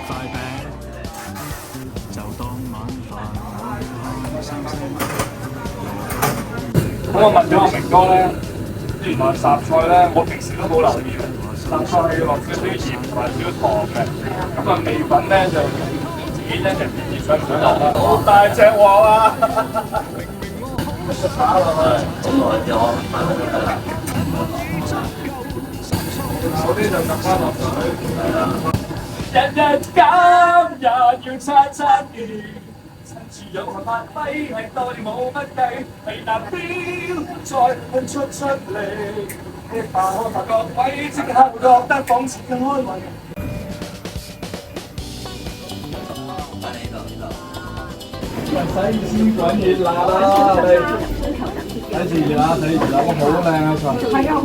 塊餅，就當晚飯我開心聲。咁我問咗阿明哥咧，原來雜菜咧，我平時都冇留意嘅，雜菜係要落少少鹽同埋少少糖嘅。咁啊味粉咧就自己因人而異，想唔想落啦？好大隻鑊啊！打落去，嗰啲就揼翻落水。日日減，日要餐餐見。住有學發揮，係多你冇乜計，係達標再噴出嚟。你發覺位即刻會覺得仿似更安慰。洗衣滾熱辣啦！睇住熱辣，睇住辣，好靚啊！係啊，好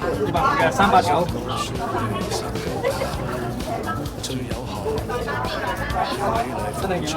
200嘅389。真係幾多？